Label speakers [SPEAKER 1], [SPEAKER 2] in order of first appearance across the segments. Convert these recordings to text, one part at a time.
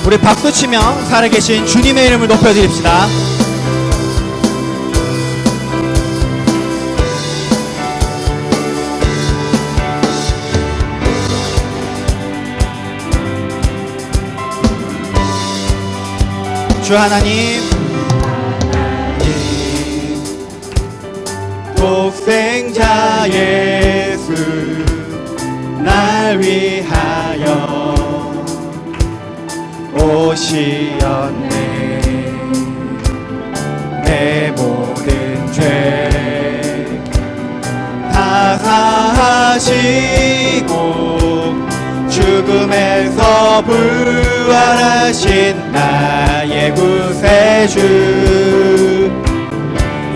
[SPEAKER 1] 우리 박수치며 살아계신 주님의 이름을 높여드립시다. 주 하나님, 독생자 예수 날 위하여 오시었네. 내 모든 죄 다 사하시고 죽음에서 부활하신 나의 구세주,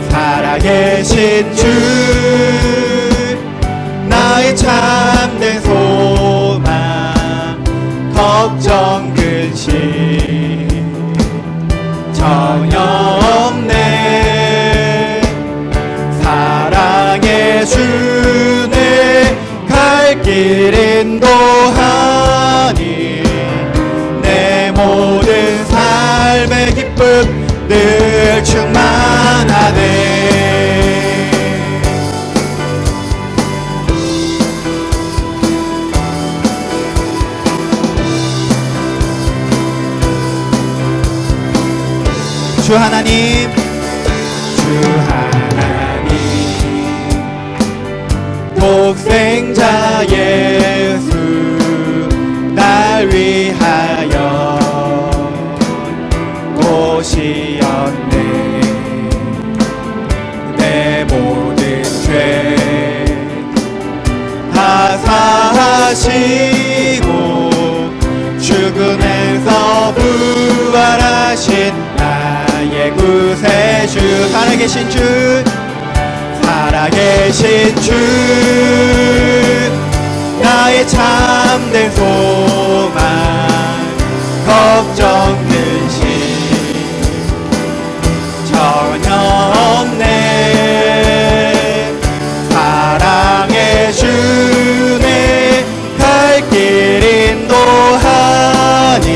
[SPEAKER 1] 살아계신 주, 나의 참된 소망, 걱정 근심 전혀 없네. 사랑의 주네 갈 길 인도하니 내 모든 삶의 기쁨 늘 충만하네. 주 하나님, 주 하나님, 독생자 예수 날 위하여 오시었네. 내 모든 죄 다 사하시고 죽음에서 부활하신 나의 구세주, 살아계신 주, 살아계신 주, 나의 참된 소망, 걱정 근심 전혀 없네. 사랑의 주네 갈 길 인도하니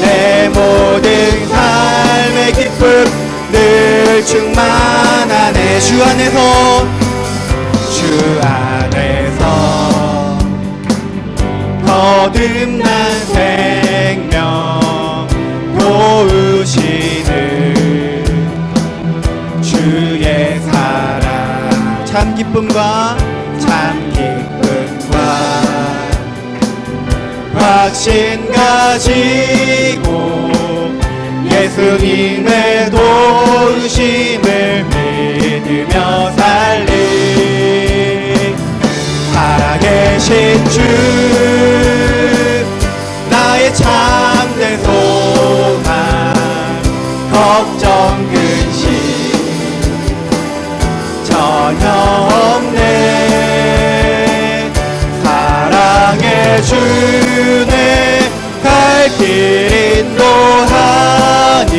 [SPEAKER 1] 내 모든 삶의 기쁨 늘 충만하네. 주 안에서, 주 안에서 거듭난 생명 도우시는 주의 사랑, 참 기쁨과 참 기쁨과 확신 가지고 예수님의 도우심을 믿으며 살리. 살아계신 주, 나의 참된 소망, 걱정 근심 전혀 없네. 사랑의 주네 갈 길 인도하니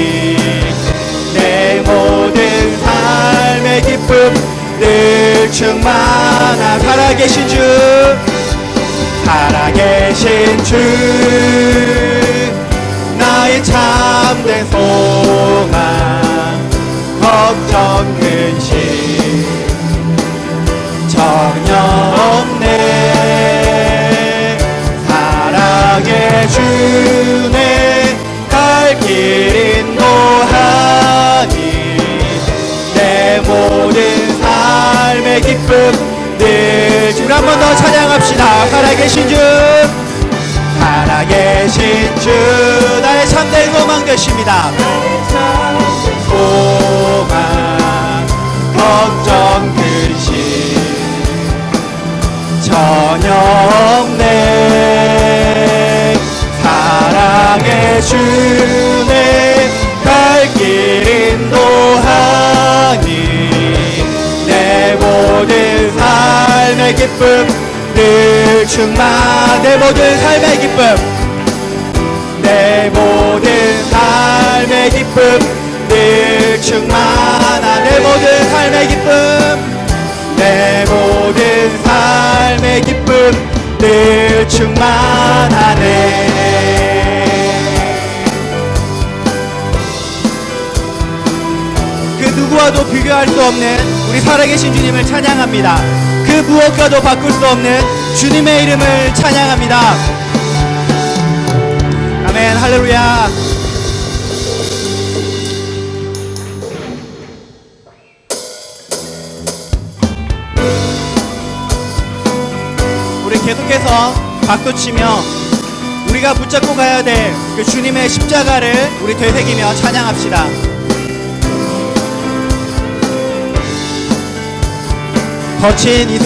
[SPEAKER 1] 내 모든 삶의 기쁨 늘 충만한. 살아계신 주, 살아계신 주, 나의 참된 소망, 걱정 근심 전혀 없네. 사랑의 주네 갈 길 인도하니 내 모든 삶의 기쁨 늘. 우리 한 번 더 찬양합시다. 살아계신 주, 살아계신 주, 나의 참된 소망 되십니다. 소망, 걱정 근심 전혀 없네. 사랑의 주네 갈 길 인도하니 내 모든 삶의 기쁨 늘 충만. 내 모든 삶의 기쁨, 내 모든 삶의 기쁨 늘 충만한. 내 모든 삶의 기쁨, 내 모든 삶의 기쁨 늘 충만하네. 그 누구와도 비교할 수 없는 우리 살아계신 주님을 찬양합니다. 그 무엇과도 바꿀 수 없는 주님의 이름을 찬양합니다. 아멘. 할렐루야. 우리 계속해서 박수치며 우리가 붙잡고 가야 될 그 주님의 십자가를 우리 되새기며 찬양합시다. 거친 이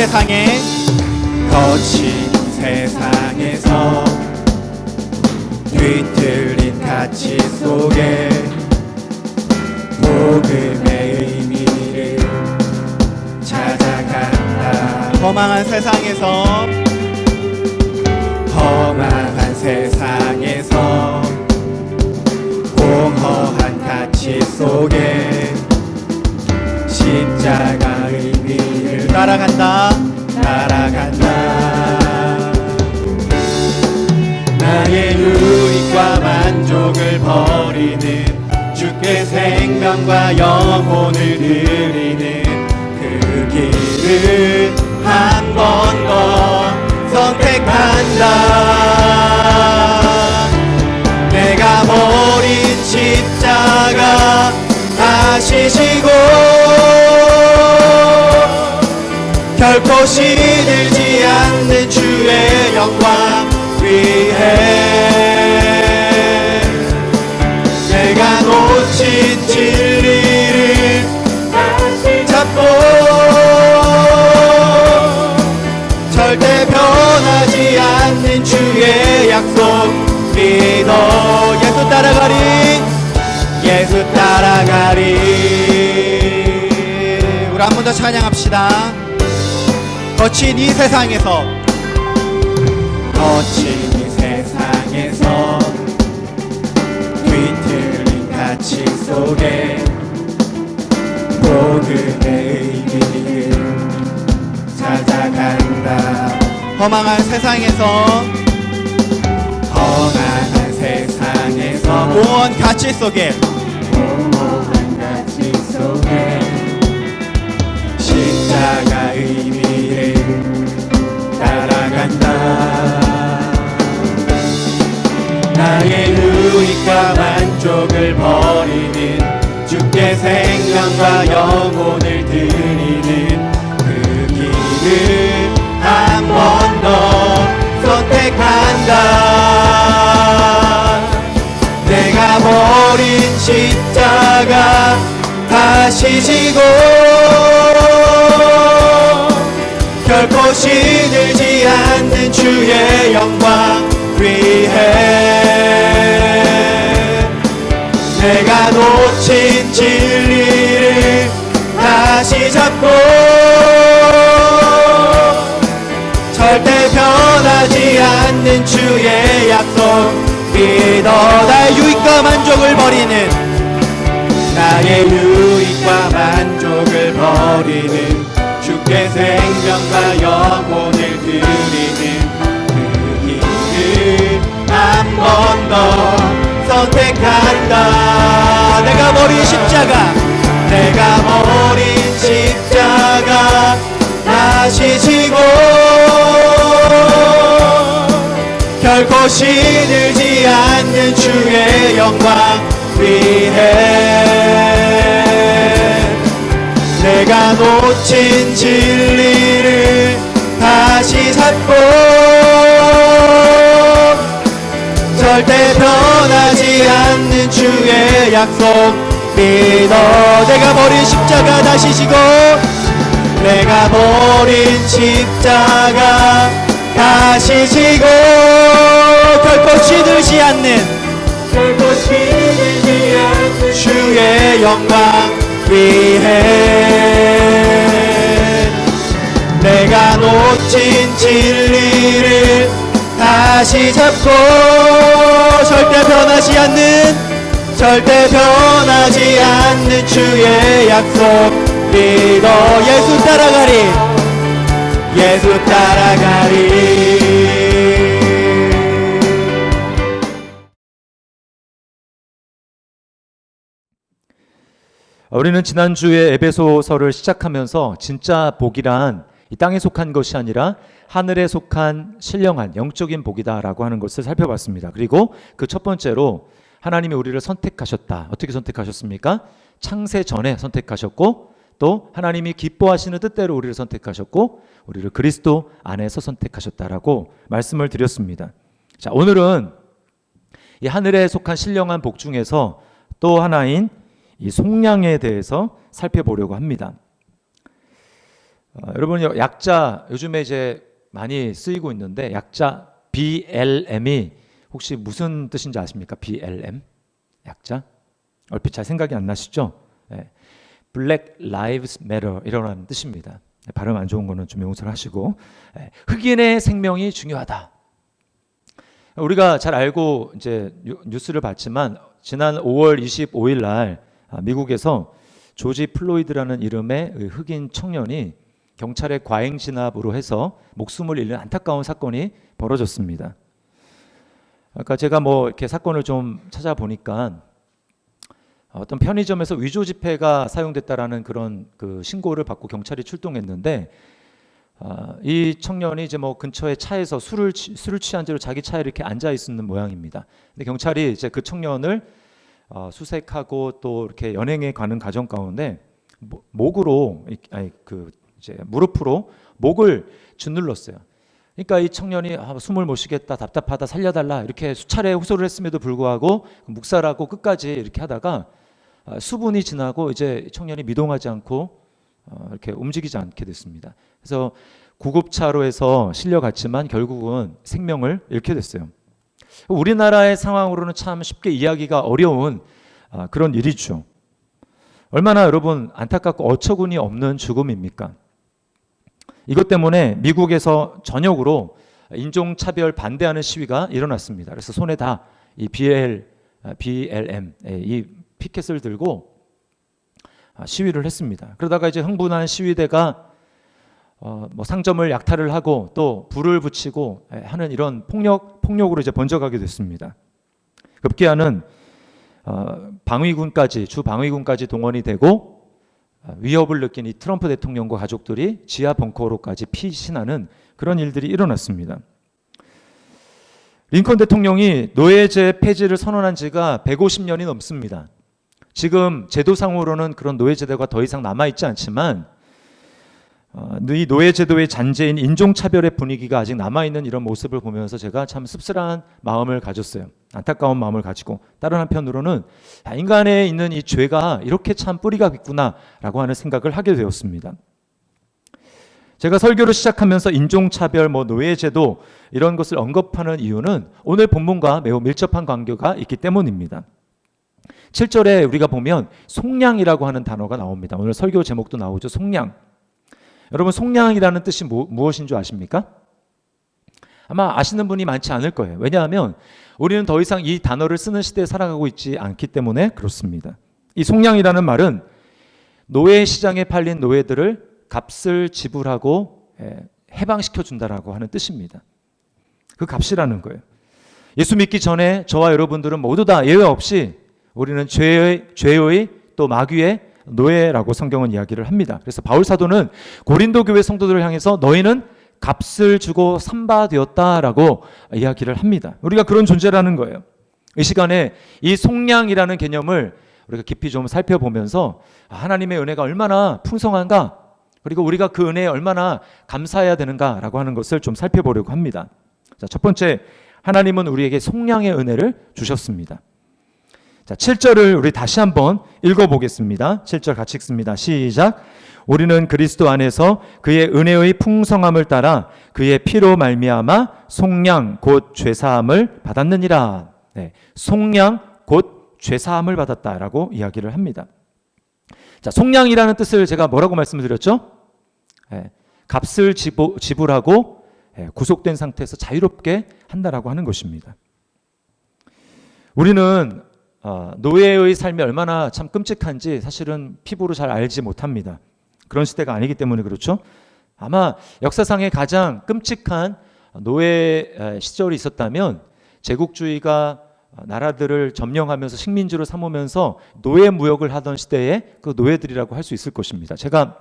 [SPEAKER 1] 세상에서 뒤틀린 가치 속에 복음의 의미를 찾아간다. 험한 세상에서 공허한 가치 속에 십자가 의미를 따라간다. 나의 유익과 만족을 버리는 주께 생명과 영혼을 드리는 그 길을 한 번 더 선택한다. 내가 버린 십자가 다시 지고 결코 시들지 않는 주의 영광 위해 내가 놓친 진리를 다시 잡고 절대 변하지 않는 주의 약속 믿어. 예수 따라가리. 우리 한 번 더 찬양합시다. 거친 이 세상에서 뒤틀린 가치 속에 복음의 의미를 찾아간다. 험한 세상에서 공허한 가치 속에 십자가 의미를 따라간다. 나의 유익과 만족을 버리는 주께 생명과 영혼을 드리는 그 길을 한 번 더 선택한다. 내가 버린 십자가 다시 지고 결코 시들지 않는 주의 영광 위해 내가 놓친 진리를 다시 잡고 절대 변하지 않는 주의 약속 믿어. 나의 유익과 만족을 버리는 주께 생명과 영혼을 드리는 그 길을 한 번 더 선택한다. 내가 버린 십자가 다시 지고 결코 시들지 않는 주의 영광 위해 내가 놓친 진리를 다시 찾고 절대 변하지 않는 주의 약속 믿어. 내가 버린 십자가 다시 지고 내가 버린 십자가 다시 지고 결코 시들지 않는 주의 영광 위해 내가 놓친 진리를 다시 잡고 절대 변하지 않는 주의 약속 믿어. 예수 따라가리.
[SPEAKER 2] 우리는 지난주에 에베소서를 시작하면서 진짜 복이란 이 땅에 속한 것이 아니라 하늘에 속한 신령한 영적인 복이다라고 하는 것을 살펴봤습니다. 그리고 그 첫 번째로 하나님이 우리를 선택하셨다. 어떻게 선택하셨습니까? 창세 전에 선택하셨고, 또 하나님이 기뻐하시는 뜻대로 우리를 선택하셨고, 우리를 그리스도 안에서 선택하셨다라고 말씀을 드렸습니다. 자, 오늘은 이 하늘에 속한 신령한 복 중에서 또 하나인 이 속량에 대해서 살펴보려고 합니다. 여러분, 약자 요즘에 이제 많이 쓰이고 있는데 약자 BLM이 혹시 무슨 뜻인지 아십니까? BLM 약자 얼핏 잘 생각이 안 나시죠? 네. Black Lives Matter 이라는 뜻입니다. 발음 안 좋은 거는 좀 용서를 하시고, 흑인의 생명이 중요하다. 우리가 잘 알고 이제 뉴스를 봤지만 지난 5월 25일 날 미국에서 조지 플로이드라는 이름의 흑인 청년이 경찰의 과잉 진압으로 해서 목숨을 잃는 안타까운 사건이 벌어졌습니다. 아까 제가 이렇게 사건을 좀 찾아보니까 어떤 편의점에서 위조 지폐가 사용됐다라는 그런 그 신고를 받고 경찰이 출동했는데, 이 청년이 이제 근처에 차에서 술을 취한 채로 자기 차에 이렇게 앉아 있는 모양입니다. 근데 경찰이 이제 그 청년을 수색하고 또 이렇게 연행해 가는 과정 가운데 목으로 이제 무릎으로 목을 짓눌렀어요. 그러니까 이 청년이 숨을 못 쉬겠다, 답답하다, 살려달라 이렇게 수차례 호소를 했음에도 불구하고 묵살하고 끝까지 이렇게 하다가 수분이 지나고 이제 청년이 미동하지 않고 이렇게 움직이지 않게 됐습니다. 그래서 구급차로에서 실려갔지만 결국은 생명을 잃게 됐어요. 우리나라의 상황으로는 참 쉽게 이해하기가 어려운 그런 일이죠. 얼마나 여러분 안타깝고 어처구니 없는 죽음입니까? 이것 때문에 미국에서 전역으로 인종차별 반대하는 시위가 일어났습니다. 그래서 손에 다 이 BLM 이 피켓을 들고 시위를 했습니다. 그러다가 이제 흥분한 시위대가 상점을 약탈을 하고 또 불을 붙이고 하는 이런 폭력으로 이제 번져가게 됐습니다. 급기야는 주 방위군까지 동원이 되고 위협을 느낀 이 트럼프 대통령과 가족들이 지하 벙커로까지 피신하는 그런 일들이 일어났습니다. 링컨 대통령이 노예제 폐지를 선언한 지가 150년이 넘습니다. 지금 제도상으로는 그런 노예제도가 더 이상 남아있지 않지만 이 노예제도의 잔재인 인종차별의 분위기가 아직 남아있는 이런 모습을 보면서 제가 참 씁쓸한 마음을 가졌어요. 안타까운 마음을 가지고, 다른 한편으로는 인간에 있는 이 죄가 이렇게 참 뿌리가 깊구나라고 하는 생각을 하게 되었습니다. 제가 설교를 시작하면서 인종차별, 노예제도 이런 것을 언급하는 이유는 오늘 본문과 매우 밀접한 관계가 있기 때문입니다. 7절에 우리가 보면 속량이라고 하는 단어가 나옵니다. 오늘 설교 제목도 나오죠. 속량. 여러분, 속량이라는 뜻이 무엇인 줄 아십니까? 아마 아시는 분이 많지 않을 거예요. 왜냐하면 우리는 더 이상 이 단어를 쓰는 시대에 살아가고 있지 않기 때문에 그렇습니다. 이 속량이라는 말은 노예 시장에 팔린 노예들을 값을 지불하고 해방시켜 준다라고 하는 뜻입니다. 그 값이라는 거예요. 예수 믿기 전에 저와 여러분들은 모두 다 예외 없이 우리는 죄의 또 마귀의 노예라고 성경은 이야기를 합니다. 그래서 바울 사도는 고린도 교회 성도들을 향해서 너희는 값을 주고 산바되었다라고 이야기를 합니다. 우리가 그런 존재라는 거예요. 이 시간에 이 속량이라는 개념을 우리가 깊이 좀 살펴보면서 하나님의 은혜가 얼마나 풍성한가, 그리고 우리가 그 은혜에 얼마나 감사해야 되는가라고 하는 것을 좀 살펴보려고 합니다. 자, 첫 번째, 하나님은 우리에게 속량의 은혜를 주셨습니다. 자, 7절을 우리 다시 한번 읽어보겠습니다. 7절 같이 읽습니다. 시작. 우리는 그리스도 안에서 그의 은혜의 풍성함을 따라 그의 피로 말미암아 속량 곧 죄사함을 받았느니라. 네, 속량 곧 죄사함을 받았다라고 이야기를 합니다. 자, 속량이라는 뜻을 제가 뭐라고 말씀을 드렸죠? 값을 지불하고 구속된 상태에서 자유롭게 한다라고 하는 것입니다. 우리는 노예의 삶이 얼마나 참 끔찍한지 사실은 피부로 잘 알지 못합니다. 그런 시대가 아니기 때문에 그렇죠. 아마 역사상에 가장 끔찍한 노예 시절이 있었다면 제국주의가 나라들을 점령하면서 식민지로 삼으면서 노예 무역을 하던 시대의 그 노예들이라고 할 수 있을 것입니다. 제가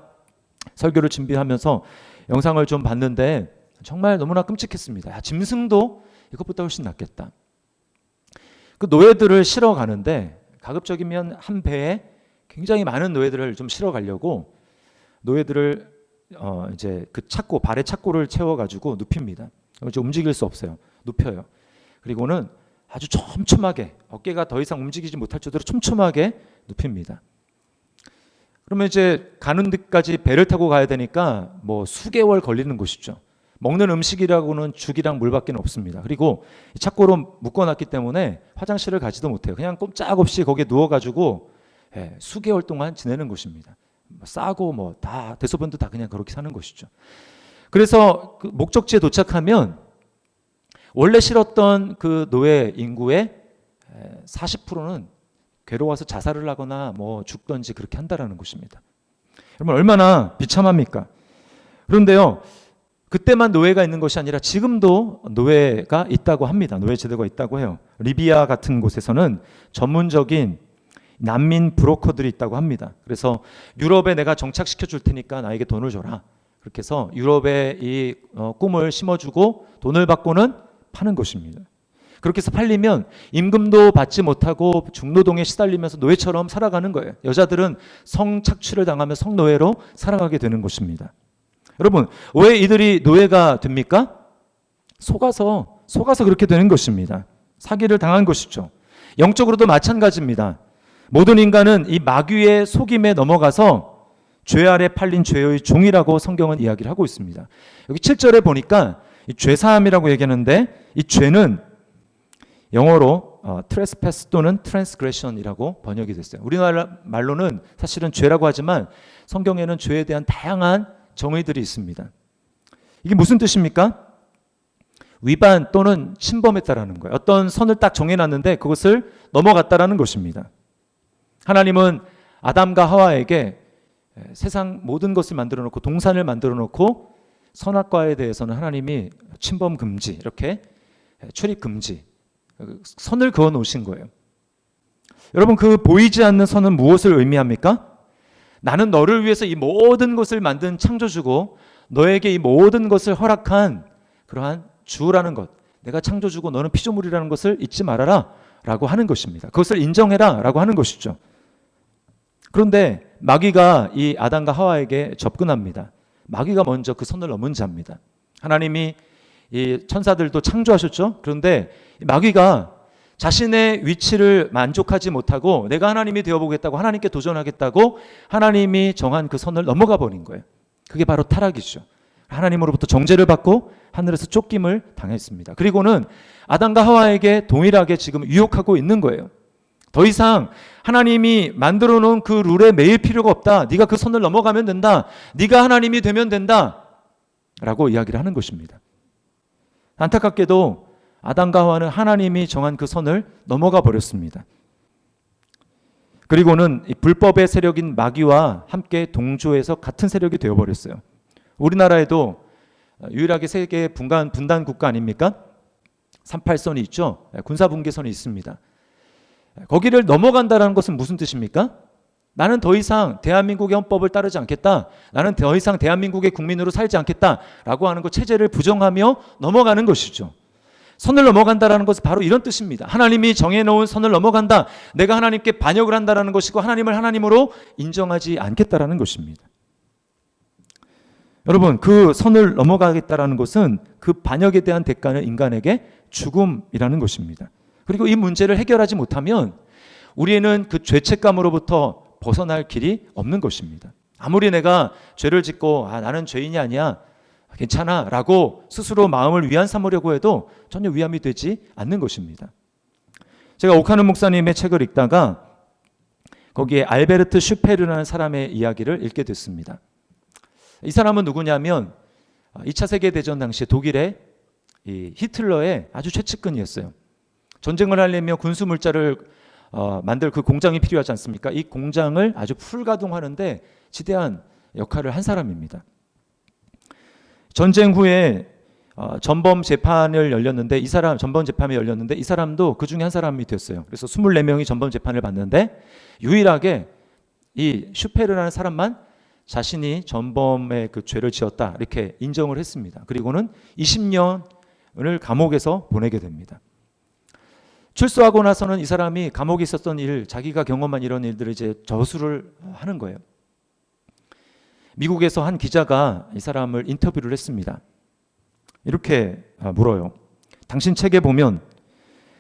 [SPEAKER 2] 설교를 준비하면서 영상을 좀 봤는데 정말 너무나 끔찍했습니다. 야, 짐승도 이것보다 훨씬 낫겠다. 그 노예들을 실어 가는데 가급적이면 한 배에 굉장히 많은 노예들을 좀 실어 가려고 노예들을 이제 그 착고, 발에 착고를 채워 가지고 눕힙니다. 이제 움직일 수 없어요. 눕혀요. 그리고는 아주 촘촘하게 어깨가 더 이상 움직이지 못할 정도로 촘촘하게 눕힙니다. 그러면 이제 가는 데까지 배를 타고 가야 되니까 뭐 수개월 걸리는 곳이죠. 먹는 음식이라고는 죽이랑 물밖에 없습니다. 그리고 착고로 묶어놨기 때문에 화장실을 가지도 못해요. 그냥 꼼짝없이 거기에 누워가지고 수개월 동안 지내는 곳입니다. 싸고 뭐 다 대소변도 다 그냥 그렇게 사는 것이죠. 그래서 그 목적지에 도착하면 원래 실었던 그 노예 인구의 40%는 괴로워서 자살을 하거나 뭐 죽던지 그렇게 한다라는 것입니다. 여러분 얼마나 비참합니까? 그런데요, 그때만 노예가 있는 것이 아니라 지금도 노예가 있다고 합니다. 노예 제도가 있다고 해요. 리비아 같은 곳에서는 전문적인 난민 브로커들이 있다고 합니다. 그래서 유럽에 내가 정착시켜 줄 테니까 나에게 돈을 줘라. 그렇게 해서 유럽에 이 꿈을 심어주고 돈을 받고는 파는 것입니다. 그렇게 해서 팔리면 임금도 받지 못하고 중노동에 시달리면서 노예처럼 살아가는 거예요. 여자들은 성착취를 당하며 성노예로 살아가게 되는 것입니다. 여러분 왜 이들이 노예가 됩니까? 속아서 그렇게 되는 것입니다. 사기를 당한 것이죠. 영적으로도 마찬가지입니다. 모든 인간은 이 마귀의 속임에 넘어가서 죄 아래 팔린 죄의 종이라고 성경은 이야기를 하고 있습니다. 여기 7절에 보니까 이 죄사함이라고 얘기하는데 이 죄는 영어로 trespass 또는 transgression이라고 번역이 됐어요. 우리나라 말로는 사실은 죄라고 하지만 성경에는 죄에 대한 다양한 정의들이 있습니다. 이게 무슨 뜻입니까? 위반 또는 침범했다라는 거예요. 어떤 선을 딱 정해놨는데 그것을 넘어갔다라는 것입니다. 하나님은 아담과 하와에게 세상 모든 것을 만들어 놓고 동산을 만들어 놓고 선악과에 대해서는 하나님이 침범 금지, 이렇게 출입 금지, 선을 그어 놓으신 거예요. 여러분 그 보이지 않는 선은 무엇을 의미합니까? 나는 너를 위해서 이 모든 것을 만든 창조주고 너에게 이 모든 것을 허락한 그러한 주라는 것, 내가 창조주고 너는 피조물이라는 것을 잊지 말아라 라고 하는 것입니다. 그것을 인정해라 라고 하는 것이죠. 그런데 마귀가 이 아담과 하와에게 접근합니다. 마귀가 먼저 그 선을 넘은 자입니다. 하나님이 이 천사들도 창조하셨죠. 그런데 마귀가 자신의 위치를 만족하지 못하고 내가 하나님이 되어보겠다고 하나님께 도전하겠다고 하나님이 정한 그 선을 넘어가 버린 거예요. 그게 바로 타락이죠. 하나님으로부터 정죄를 받고 하늘에서 쫓김을 당했습니다. 그리고는 아담과 하와에게 동일하게 지금 유혹하고 있는 거예요. 더 이상 하나님이 만들어 놓은 그 룰에 매일 필요가 없다. 네가 그 선을 넘어가면 된다. 네가 하나님이 되면 된다. 라고 이야기를 하는 것입니다. 안타깝게도 아담과 하와는 하나님이 정한 그 선을 넘어가 버렸습니다. 그리고는 이 불법의 세력인 마귀와 함께 동조해서 같은 세력이 되어버렸어요. 우리나라에도 유일하게 세계 분단 국가 아닙니까? 38선이 있죠. 군사분계선이 있습니다. 거기를 넘어간다는 것은 무슨 뜻입니까? 나는 더 이상 대한민국의 헌법을 따르지 않겠다. 나는 더 이상 대한민국의 국민으로 살지 않겠다라고 하는 것, 체제를 부정하며 넘어가는 것이죠. 선을 넘어간다라는 것은 바로 이런 뜻입니다. 하나님이 정해놓은 선을 넘어간다. 내가 하나님께 반역을 한다라는 것이고 하나님을 하나님으로 인정하지 않겠다라는 것입니다. 여러분 그 선을 넘어가겠다라는 것은 그 반역에 대한 대가는 인간에게 죽음이라는 것입니다. 그리고 이 문제를 해결하지 못하면 우리는 그 죄책감으로부터 벗어날 길이 없는 것입니다. 아무리 내가 죄를 짓고 나는 죄인이 아니야 괜찮아 라고 스스로 마음을 위안 삼으려고 해도 전혀 위안이 되지 않는 것입니다. 제가 오카누 목사님의 책을 읽다가 거기에 알베르트 슈페르라는 사람의 이야기를 읽게 됐습니다. 이 사람은 누구냐면 2차 세계대전 당시 독일의 이 히틀러의 아주 최측근이었어요. 전쟁을 하려면 군수 물자를 만들 그 공장이 필요하지 않습니까? 이 공장을 아주 풀가동하는데 지대한 역할을 한 사람입니다. 전쟁 후에 전범 재판을 열렸는데 이 사람 전범 재판이 열렸는데 이 사람도 그 중에 한 사람이 됐어요. 그래서 24명이 전범 재판을 받는데 유일하게 이 슈페르라는 사람만 자신이 전범의 그 죄를 지었다 이렇게 인정을 했습니다. 그리고는 20년을 감옥에서 보내게 됩니다. 출소하고 나서는 이 사람이 감옥에 있었던 일, 자기가 경험한 이런 일들을 이제 저술을 하는 거예요. 미국에서 한 기자가 이 사람을 인터뷰를 했습니다. 이렇게 물어요. 당신 책에 보면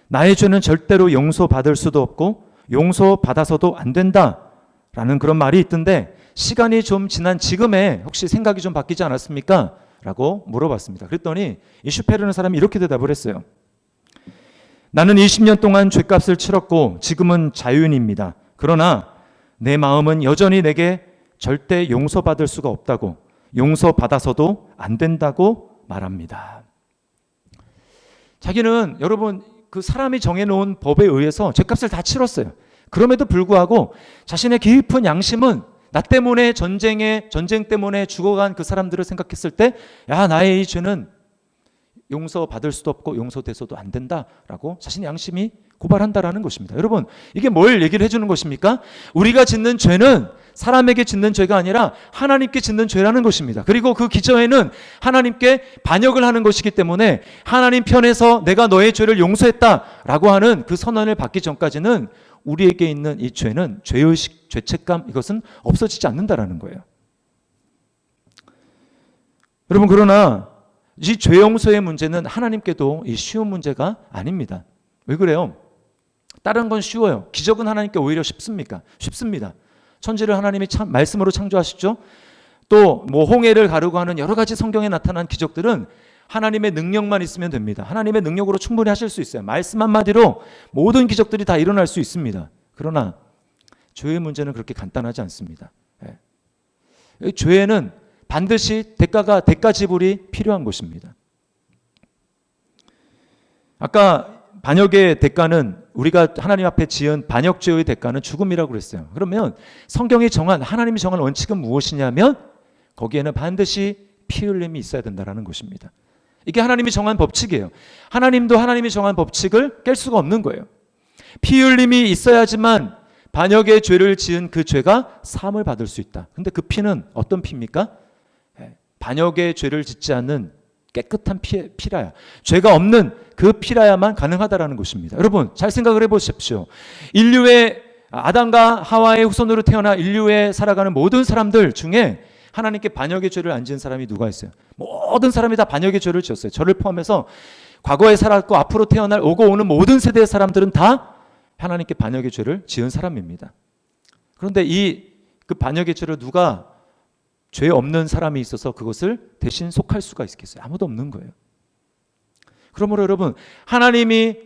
[SPEAKER 2] 나의 죄는 절대로 용서받을 수도 없고 용서받아서도 안 된다라는 그런 말이 있던데 시간이 좀 지난 지금에 혹시 생각이 좀 바뀌지 않았습니까? 라고 물어봤습니다. 그랬더니 이 슈페르는 사람이 이렇게 대답을 했어요. 나는 20년 동안 죄값을 치렀고 지금은 자유인입니다. 그러나 내 마음은 여전히 내게 절대 용서받을 수가 없다고, 용서받아서도 안 된다고 말합니다. 자기는 여러분 그 사람이 정해놓은 법에 의해서 죄값을 다 치렀어요. 그럼에도 불구하고 자신의 깊은 양심은 나 때문에 전쟁 때문에 죽어간 그 사람들을 생각했을 때 야, 나의 이 죄는 용서받을 수도 없고 용서돼서도 안 된다라고 자신의 양심이 고발한다라는 것입니다. 여러분 이게 뭘 얘기를 해주는 것입니까? 우리가 짓는 죄는 사람에게 짓는 죄가 아니라 하나님께 짓는 죄라는 것입니다. 그리고 그 기저에는 하나님께 반역을 하는 것이기 때문에 하나님 편에서 내가 너의 죄를 용서했다라고 하는 그 선언을 받기 전까지는 우리에게 있는 이 죄는 죄의식, 죄책감 이것은 없어지지 않는다라는 거예요. 여러분 그러나 이 죄 용서의 문제는 하나님께도 이 쉬운 문제가 아닙니다. 왜 그래요? 다른 건 쉬워요. 기적은 하나님께 오히려 쉽습니까? 쉽습니다. 천지를 하나님이 말씀으로 창조하시죠. 또 뭐 홍해를 가르고 하는 여러 가지 성경에 나타난 기적들은 하나님의 능력만 있으면 됩니다. 하나님의 능력으로 충분히 하실 수 있어요. 말씀 한마디로 모든 기적들이 다 일어날 수 있습니다. 그러나 죄의 문제는 그렇게 간단하지 않습니다. 죄에는 반드시 대가 지불이 필요한 것입니다. 아까 반역의 대가는 우리가 하나님 앞에 지은 반역죄의 대가는 죽음이라고 그랬어요. 그러면 성경이 정한 하나님이 정한 원칙은 무엇이냐면 거기에는 반드시 피 흘림이 있어야 된다는 것입니다. 이게 하나님이 정한 법칙이에요. 하나님도 하나님이 정한 법칙을 깰 수가 없는 거예요. 피 흘림이 있어야지만 반역의 죄를 지은 그 죄가 사함을 받을 수 있다. 근데 그 피는 어떤 피입니까? 반역의 죄를 짓지 않는 깨끗한 피라야. 죄가 없는 그 피라야만 가능하다라는 것입니다. 여러분 잘 생각을 해보십시오. 인류의 아담과 하와의 후손으로 태어나 인류에 살아가는 모든 사람들 중에 하나님께 반역의 죄를 안 지은 사람이 누가 있어요? 모든 사람이 다 반역의 죄를 지었어요. 저를 포함해서 과거에 살았고 앞으로 태어날 오고 오는 모든 세대의 사람들은 다 하나님께 반역의 죄를 지은 사람입니다. 그런데 그 반역의 죄를 누가 죄 없는 사람이 있어서 그것을 대신 속할 수가 있겠어요? 아무도 없는 거예요. 그러므로 여러분 하나님이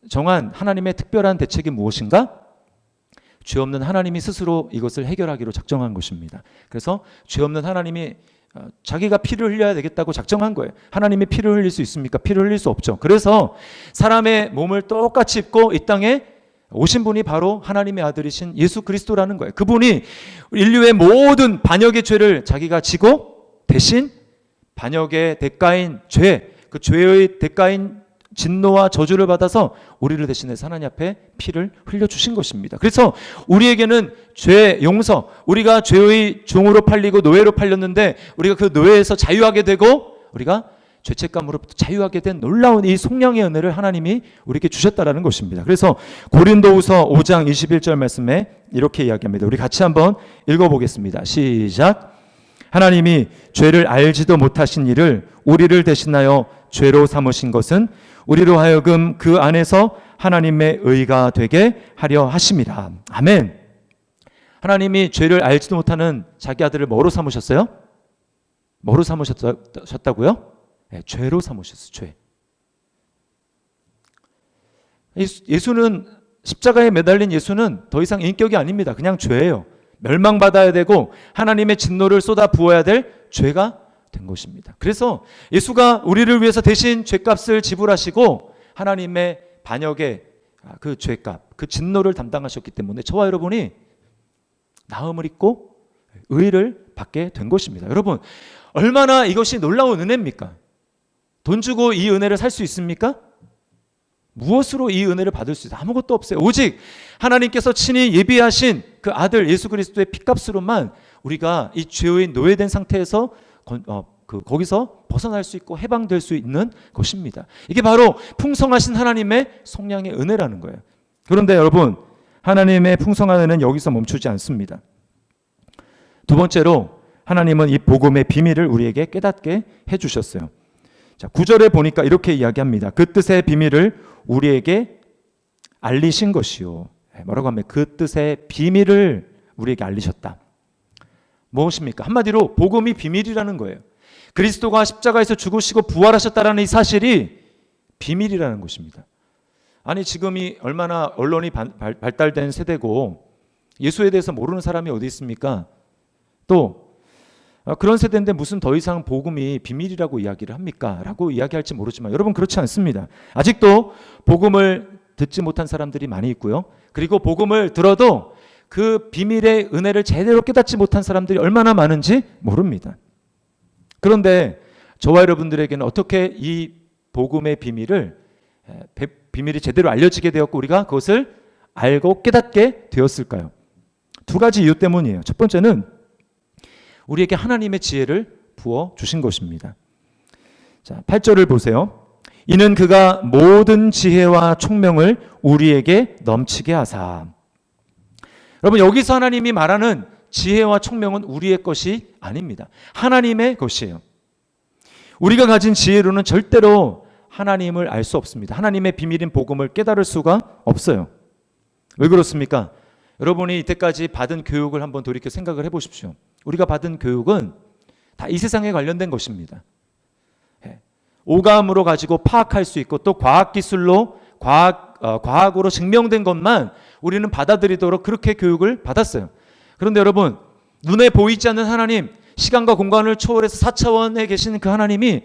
[SPEAKER 2] 정한 하나님의 특별한 대책이 무엇인가? 죄 없는 하나님이 스스로 이것을 해결하기로 작정한 것입니다. 그래서 죄 없는 하나님이 자기가 피를 흘려야 되겠다고 작정한 거예요. 하나님이 피를 흘릴 수 있습니까? 피를 흘릴 수 없죠. 그래서 사람의 몸을 똑같이 입고 이 땅에 오신 분이 바로 하나님의 아들이신 예수 그리스도라는 거예요. 그분이 인류의 모든 반역의 죄를 자기가 지고 대신 반역의 대가인 죄, 그 죄의 대가인 진노와 저주를 받아서 우리를 대신해서 하나님 앞에 피를 흘려주신 것입니다. 그래서 우리에게는 죄 용서, 우리가 죄의 종으로 팔리고 노예로 팔렸는데 우리가 그 노예에서 자유하게 되고 우리가 죄책감으로부터 자유하게 된 놀라운 이 속량의 은혜를 하나님이 우리에게 주셨다라는 것입니다. 그래서 고린도후서 5장 21절 말씀에 이렇게 이야기합니다. 우리 같이 한번 읽어보겠습니다. 시작. 하나님이 죄를 알지도 못하신 이를 우리를 대신하여 죄로 삼으신 것은 우리로 하여금 그 안에서 하나님의 의가 되게 하려 하심이라. 아멘. 하나님이 죄를 알지도 못하는 자기 아들을 뭐로 삼으셨어요? 뭐로 삼으셨다고요? 네, 죄로 삼으셨어요. 죄. 예수는 십자가에 매달린 예수는 더 이상 인격이 아닙니다. 그냥 죄예요. 멸망받아야 되고 하나님의 진노를 쏟아 부어야 될 죄가 된 것입니다. 그래서 예수가 우리를 위해서 대신 죄값을 지불하시고 하나님의 반역의 그 죄값, 그 진노를 담당하셨기 때문에 저와 여러분이 나음을 입고 의를 받게 된 것입니다. 여러분 얼마나 이것이 놀라운 은혜입니까? 돈 주고 이 은혜를 살 수 있습니까? 무엇으로 이 은혜를 받을 수 있어요? 아무것도 없어요. 오직 하나님께서 친히 예비하신 그 아들 예수 그리스도의 피값으로만 우리가 이 죄의 노예된 상태에서 거기서 벗어날 수 있고 해방될 수 있는 것입니다. 이게 바로 풍성하신 하나님의 속량의 은혜라는 거예요. 그런데 여러분, 하나님의 풍성한 은혜는 여기서 멈추지 않습니다. 두 번째로 하나님은 이 복음의 비밀을 우리에게 깨닫게 해주셨어요. 자, 9절에 보니까 이렇게 이야기합니다. 그 뜻의 비밀을 우리에게 알리신 것이요. 뭐라고 하면 그 뜻의 비밀을 우리에게 알리셨다. 무엇입니까? 한마디로 복음이 비밀이라는 거예요. 그리스도가 십자가에서 죽으시고 부활하셨다라는 이 사실이 비밀이라는 것입니다. 아니, 지금이 얼마나 언론이 발달된 세대고 예수에 대해서 모르는 사람이 어디 있습니까? 또 그런 세대인데 무슨 더 이상 복음이 비밀이라고 이야기를 합니까? 라고 이야기할지 모르지만 여러분, 그렇지 않습니다. 아직도 복음을 듣지 못한 사람들이 많이 있고요. 그리고 복음을 들어도 그 비밀의 은혜를 제대로 깨닫지 못한 사람들이 얼마나 많은지 모릅니다. 그런데 저와 여러분들에게는 어떻게 이 복음의 비밀이 제대로 알려지게 되었고 우리가 그것을 알고 깨닫게 되었을까요? 두 가지 이유 때문이에요. 첫 번째는 우리에게 하나님의 지혜를 부어 주신 것입니다. 자, 8절을 보세요. 이는 그가 모든 지혜와 총명을 우리에게 넘치게 하사. 여러분, 여기서 하나님이 말하는 지혜와 총명은 우리의 것이 아닙니다. 하나님의 것이에요. 우리가 가진 지혜로는 절대로 하나님을 알 수 없습니다. 하나님의 비밀인 복음을 깨달을 수가 없어요. 왜 그렇습니까? 여러분이 이때까지 받은 교육을 한번 돌이켜 생각을 해보십시오. 우리가 받은 교육은 다 이 세상에 관련된 것입니다. 오감으로 가지고 파악할 수 있고 또 과학기술로 과학으로 증명된 것만 우리는 받아들이도록 그렇게 교육을 받았어요. 그런데 여러분, 눈에 보이지 않는 하나님, 시간과 공간을 초월해서 4차원에 계시는 그 하나님이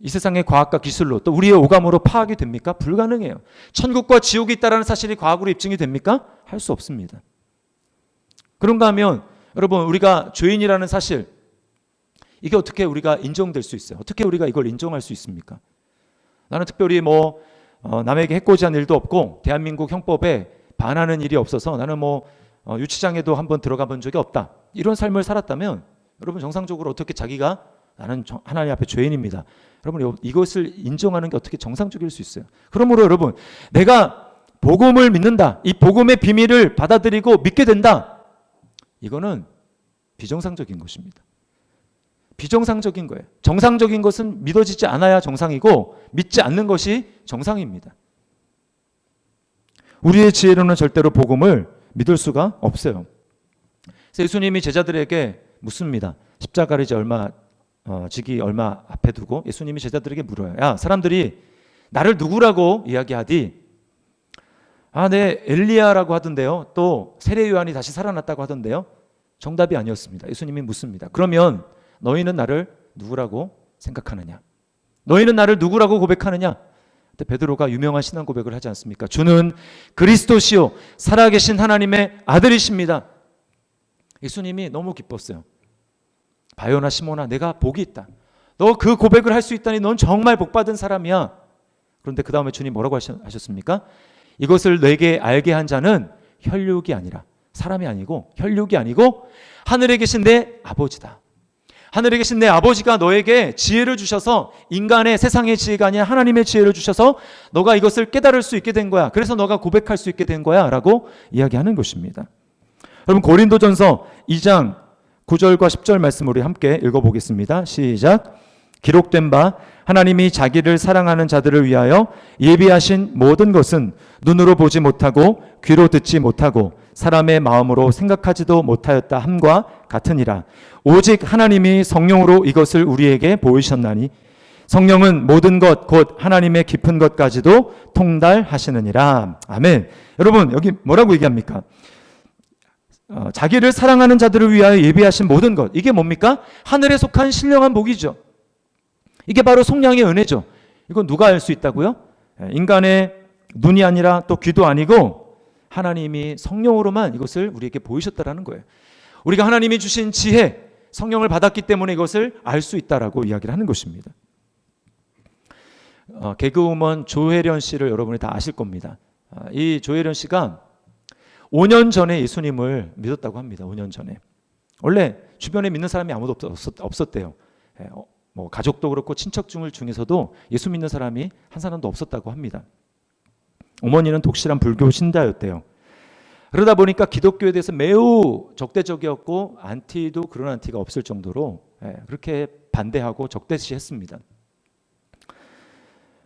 [SPEAKER 2] 이 세상의 과학과 기술로 또 우리의 오감으로 파악이 됩니까? 불가능해요. 천국과 지옥이 있다는 사실이 과학으로 입증이 됩니까? 할 수 없습니다. 그런가 하면 여러분, 우리가 죄인이라는 사실, 이게 어떻게 우리가 인정될 수 있어요? 어떻게 우리가 이걸 인정할 수 있습니까? 나는 특별히 남에게 해코지한 일도 없고 대한민국 형법에 반하는 일이 없어서 나는 유치장에도 한번 들어가 본 적이 없다. 이런 삶을 살았다면 여러분, 정상적으로 어떻게 자기가 나는 하나님 앞에 죄인입니다. 여러분, 이것을 인정하는 게 어떻게 정상적일 수 있어요? 그러므로 여러분, 내가 복음을 믿는다. 이 복음의 비밀을 받아들이고 믿게 된다. 이거는 비정상적인 것입니다. 비정상적인 거예요. 정상적인 것은 믿어지지 않아야 정상이고 믿지 않는 것이 정상입니다. 우리의 지혜로는 절대로 복음을 믿을 수가 없어요. 그래서 예수님이 제자들에게 묻습니다. 십자가를 지기 얼마 앞에 두고 예수님이 제자들에게 물어요. 야, 사람들이 나를 누구라고 이야기하디? 네, 엘리야라고 하던데요. 또 세례 요한이 다시 살아났다고 하던데요. 정답이 아니었습니다. 예수님이 묻습니다. 그러면 너희는 나를 누구라고 생각하느냐? 너희는 나를 누구라고 고백하느냐? 그때 베드로가 유명한 신앙 고백을 하지 않습니까? 주는 그리스도시요 살아계신 하나님의 아들이십니다. 예수님이 너무 기뻤어요. 바요나 시몬아, 내가 복이 있다. 너 그 고백을 할 수 있다니 넌 정말 복받은 사람이야. 그런데 그 다음에 주님 뭐라고 하셨습니까? 이것을 내게 알게 한 자는 혈육이 아니라, 사람이 아니고 혈육이 아니고 하늘에 계신 내 아버지다. 하늘에 계신 내 아버지가 너에게 지혜를 주셔서, 인간의 세상의 지혜가 아니라 하나님의 지혜를 주셔서 너가 이것을 깨달을 수 있게 된 거야. 그래서 너가 고백할 수 있게 된 거야 라고 이야기하는 것입니다. 여러분, 고린도전서 2장 9절과 10절 말씀 우리 함께 읽어보겠습니다. 시작. 기록된 바 하나님이 자기를 사랑하는 자들을 위하여 예비하신 모든 것은 눈으로 보지 못하고 귀로 듣지 못하고 사람의 마음으로 생각하지도 못하였다 함과 같으니라. 오직 하나님이 성령으로 이것을 우리에게 보이셨나니 성령은 모든 것 곧 하나님의 깊은 것까지도 통달하시느니라. 아멘. 여러분, 여기 뭐라고 얘기합니까? 자기를 사랑하는 자들을 위하여 예비하신 모든 것, 이게 뭡니까? 하늘에 속한 신령한 복이죠. 이게 바로 속량의 은혜죠. 이건 누가 알 수 있다고요? 인간의 눈이 아니라 또 귀도 아니고 하나님이 성령으로만 이것을 우리에게 보이셨다라는 거예요. 우리가 하나님이 주신 지혜, 성령을 받았기 때문에 이것을 알 수 있다라고 이야기를 하는 것입니다. 개그우먼 조혜련 씨를 여러분이 다 아실 겁니다. 이 조혜련 씨가 5년 전에 예수님을 믿었다고 합니다. 5년 전에. 원래 주변에 믿는 사람이 아무도 없었대요. 뭐 가족도 그렇고 친척 중에서도 예수 믿는 사람이 한 사람도 없었다고 합니다. 어머니는 독실한 불교 신자였대요. 그러다 보니까 기독교에 대해서 매우 적대적이었고 안티도 그런 안티가 없을 정도로 그렇게 반대하고 적대시했습니다.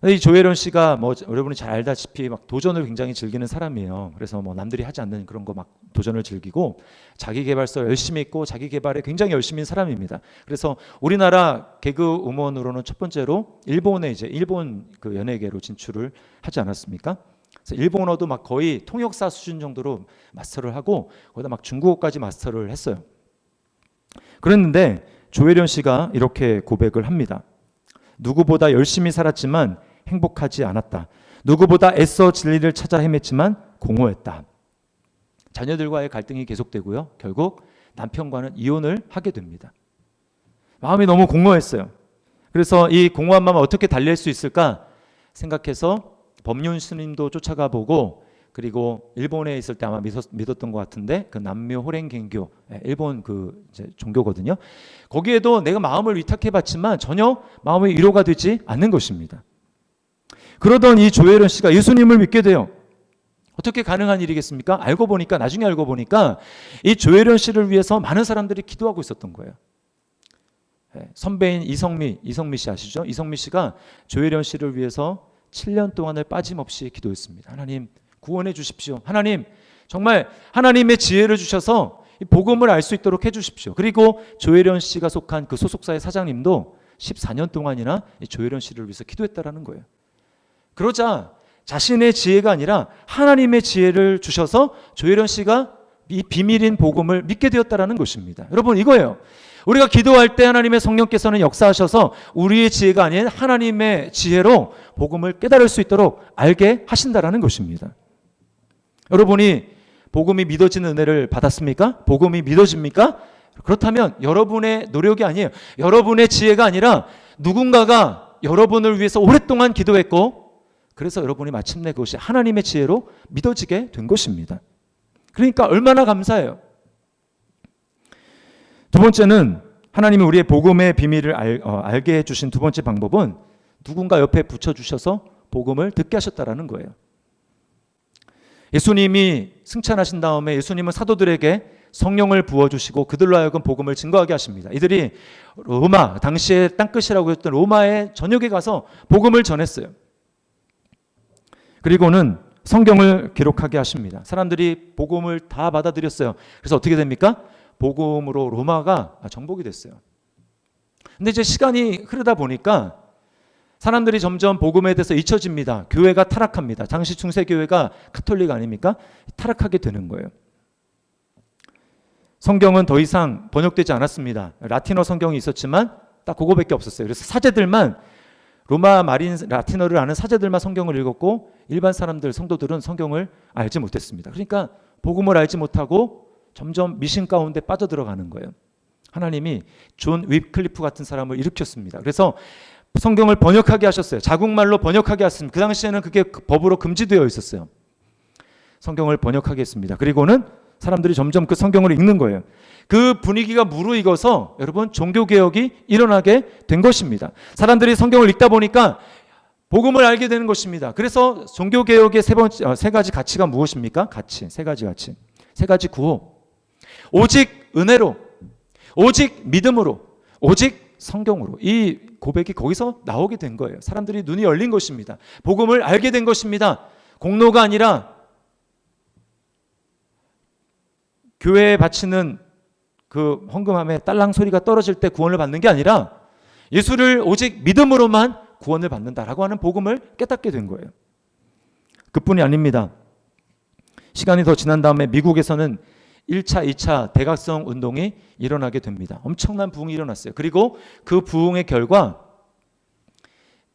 [SPEAKER 2] 이 조혜련 씨가 뭐 여러분이 잘 알다시피 막 도전을 굉장히 즐기는 사람이에요. 그래서 뭐 남들이 하지 않는 그런 거 막 도전을 즐기고 자기 개발서 열심히 있고 자기 개발에 굉장히 열심인 사람입니다. 그래서 우리나라 개그 우먼으로는 첫 번째로 일본에 이제 일본 그 연예계로 진출을 하지 않았습니까? 그래서 일본어도 막 거의 통역사 수준 정도로 마스터를 하고 거기다 막 중국어까지 마스터를 했어요. 그랬는데 조혜련 씨가 이렇게 고백을 합니다. 누구보다 열심히 살았지만 행복하지 않았다. 누구보다 애써 진리를 찾아 헤맸지만 공허했다. 자녀들과의 갈등이 계속되고요. 결국 남편과는 이혼을 하게 됩니다. 마음이 너무 공허했어요. 그래서 이 공허한 마음을 어떻게 달랠 수 있을까 생각해서 법륜 스님도 쫓아가 보고 그리고 일본에 있을 때 아마 믿었던 것 같은데 그 남묘 호랭갱교 일본 그 이제 종교거든요. 거기에도 내가 마음을 위탁해봤지만 전혀 마음의 위로가 되지 않는 것입니다. 그러던 이 조혜련 씨가 예수님을 믿게 돼요. 어떻게 가능한 일이겠습니까? 나중에 알고 보니까 이 조혜련 씨를 위해서 많은 사람들이 기도하고 있었던 거예요. 선배인 이성미 씨 아시죠? 이성미 씨가 조혜련 씨를 위해서 7년 동안을 빠짐없이 기도했습니다. 하나님 구원해 주십시오. 하나님 정말 하나님의 지혜를 주셔서 복음을 알 수 있도록 해 주십시오. 그리고 조혜련 씨가 속한 그 소속사의 사장님도 14년 동안이나 조혜련 씨를 위해서 기도했다라는 거예요. 그러자 자신의 지혜가 아니라 하나님의 지혜를 주셔서 조혜련 씨가 이 비밀인 복음을 믿게 되었다라는 것입니다. 여러분 이거예요. 우리가 기도할 때 하나님의 성령께서는 역사하셔서 우리의 지혜가 아닌 하나님의 지혜로 복음을 깨달을 수 있도록 알게 하신다라는 것입니다. 여러분이 복음이 믿어지는 은혜를 받았습니까? 복음이 믿어집니까? 그렇다면 여러분의 노력이 아니에요. 여러분의 지혜가 아니라 누군가가 여러분을 위해서 오랫동안 기도했고 그래서 여러분이 마침내 그것이 하나님의 지혜로 믿어지게 된 것입니다. 그러니까 얼마나 감사해요. 두 번째는 하나님이 우리의 복음의 비밀을 알게 해주신 두 번째 방법은 누군가 옆에 붙여주셔서 복음을 듣게 하셨다라는 거예요. 예수님이 승천하신 다음에 예수님은 사도들에게 성령을 부어주시고 그들로 하여금 복음을 증거하게 하십니다. 이들이 로마, 당시의 땅끝이라고 했던 로마의 전역에 가서 복음을 전했어요. 그리고는 성경을 기록하게 하십니다. 사람들이 복음을 다 받아들였어요. 그래서 어떻게 됩니까? 복음으로 로마가 정복이 됐어요. 근데 이제 시간이 흐르다 보니까 사람들이 점점 복음에 대해서 잊혀집니다. 교회가 타락합니다. 당시 중세교회가 가톨릭 아닙니까? 타락하게 되는 거예요. 성경은 더 이상 번역되지 않았습니다. 라틴어 성경이 있었지만 딱 그거밖에 없었어요. 그래서 사제들만 로마 말인 라틴어를 아는 사제들만 성경을 읽었고 일반 사람들, 성도들은 성경을 알지 못했습니다. 그러니까 복음을 알지 못하고 점점 미신 가운데 빠져들어가는 거예요. 하나님이 존 윗클리프 같은 사람을 일으켰습니다. 그래서 성경을 번역하게 하셨어요. 자국말로 번역하게 하셨습니다. 그 당시에는 그게 법으로 금지되어 있었어요. 성경을 번역하게 했습니다. 그리고는 사람들이 점점 그 성경을 읽는 거예요. 그 분위기가 무르익어서 여러분 종교개혁이 일어나게 된 것입니다. 사람들이 성경을 읽다 보니까 복음을 알게 되는 것입니다. 그래서 종교개혁의 세 가지 가치가 무엇입니까? 세 가지 구호. 오직 은혜로, 오직 믿음으로, 오직 성경으로. 이 고백이 거기서 나오게 된 거예요. 사람들이 눈이 열린 것입니다. 복음을 알게 된 것입니다. 공로가 아니라 교회에 바치는 그 헌금함에 딸랑 소리가 떨어질 때 구원을 받는 게 아니라 예수를 오직 믿음으로만 구원을 받는다라고 하는 복음을 깨닫게 된 거예요. 그뿐이 아닙니다. 시간이 더 지난 다음에 미국에서는 1차, 2차 대각성 운동이 일어나게 됩니다. 엄청난 부흥이 일어났어요. 그리고 그 부흥의 결과